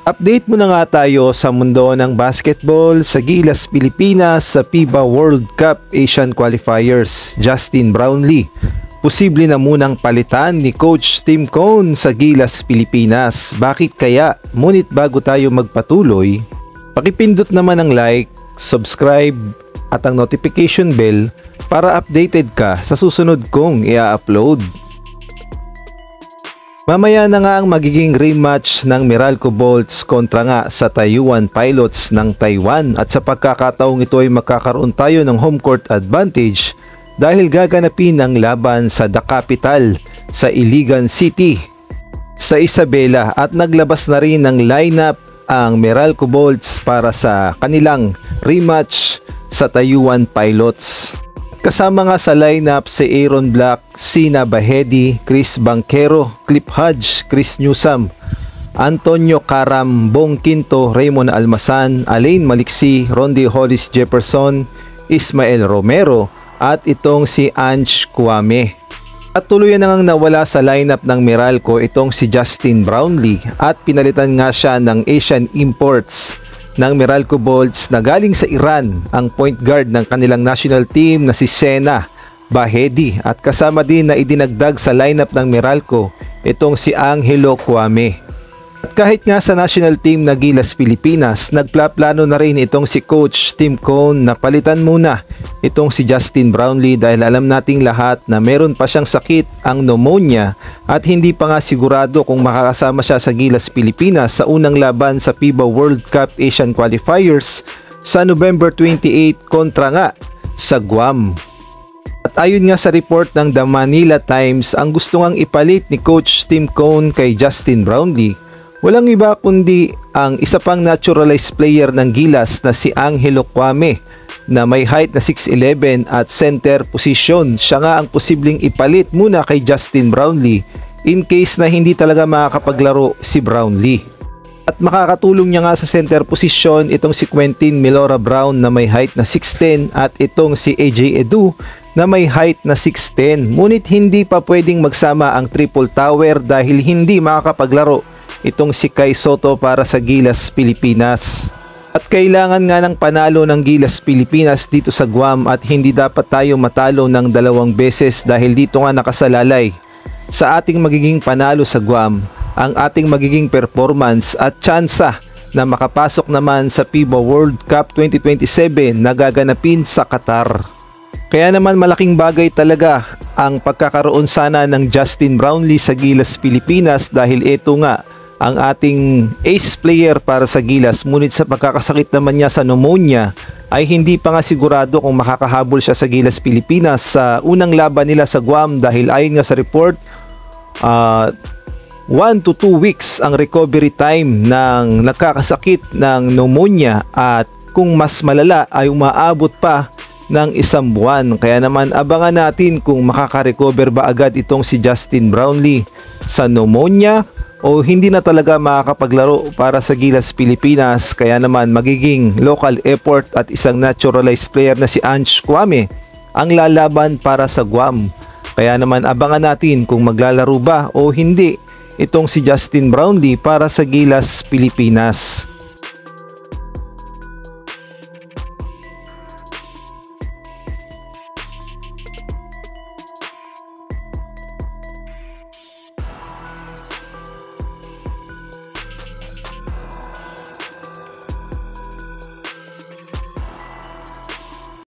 Update muna nga tayo sa mundo ng basketball sa Gilas Pilipinas sa FIBA World Cup Asian Qualifiers. Justin Brownlee, posible na munang palitan ni Coach Tim Cone sa Gilas Pilipinas. Bakit kaya? Ngunit bago tayo magpatuloy, pakipindot naman ang like, subscribe at ang notification bell para updated ka sa susunod kong i-upload. Mamaya na nga ang magiging rematch ng Meralco Bolts kontra nga sa Taiyuan Pilots ng Taiwan, at sa pagkakataong ito ay magkakaroon tayo ng home court advantage dahil gaganapin ang laban sa The Capital sa Iligan City sa Isabela, at naglabas na rin ng lineup ang Meralco Bolts para sa kanilang rematch sa Taiyuan Pilots. Kasama nga sa lineup si Aaron Black, Sina Bahedi, Chris Banquero, Clip Hodge, Chris Newsam, Antonio Caram, Bong Quinto, Raymond Almasan, Alain Maliksi, Rondi Hollis Jefferson, Ismael Romero at itong si Ange Kwame. At tuluyan na ngang nawala sa lineup ng Meralco itong si Justin Brownlee at pinalitan nga siya ng Asian imports ng Meralco Bolts na galing sa Iran, ang point guard ng kanilang national team na si Sena Bahedi, at kasama din na idinagdag sa lineup ng Meralco itong si Angelo Kwame. At kahit nga sa national team na Gilas Pilipinas, nagplaplano na rin itong si Coach Tim Cone na palitan muna itong si Justin Brownlee dahil alam nating lahat na meron pa siyang sakit, ang pneumonia, at hindi pa nga sigurado kung makakasama siya sa Gilas Pilipinas sa unang laban sa FIBA World Cup Asian Qualifiers sa November 28 kontra nga sa Guam. At ayon nga sa report ng The Manila Times, ang gusto ngang ipalit ni Coach Tim Cone kay Justin Brownlee walang iba kundi ang isa pang naturalized player ng Gilas na si Angelo Kwame na may height na 6'11 at center position. Siya nga ang posibleng ipalit muna kay Justin Brownlee in case na hindi talaga makakapaglaro si Brownlee. At makakatulong niya nga sa center position itong si Quentin Milora Brown na may height na 6'10 at itong si AJ Edu na may height na 6'10. Ngunit hindi pa pwedeng magsama ang triple tower dahil hindi makakapaglaro itong si Kai Soto para sa Gilas Pilipinas. At kailangan nga ng panalo ng Gilas Pilipinas dito sa Guam at hindi dapat tayo matalo ng 2 beses dahil dito nga nakasalalay sa ating magiging panalo sa Guam ang ating magiging performance at tsansa na makapasok naman sa FIBA World Cup 2027 na gaganapin sa Qatar. Kaya naman malaking bagay talaga ang pagkakaroon sana ng Justin Brownlee sa Gilas Pilipinas dahil ito nga ang ating ace player para sa Gilas, ngunit sa pagkakasakit naman niya sa pneumonia ay hindi pa nga sigurado kung makakahabol siya sa Gilas Pilipinas sa unang laban nila sa Guam dahil ayon nga sa report 1 to 2 weeks ang recovery time ng nakakasakit ng pneumonia at kung mas malala ay umaabot pa ng 1 buwan. Kaya naman abangan natin kung makaka-recover ba agad itong si Justin Brownlee sa pneumonia o hindi na talaga makakapaglaro para sa Gilas Pilipinas. Kaya naman magiging local effort at isang naturalized player na si Ange Kwame ang lalaban para sa Guam. Kaya naman abangan natin kung maglalaro ba o hindi itong si Justin Brownlee para sa Gilas Pilipinas.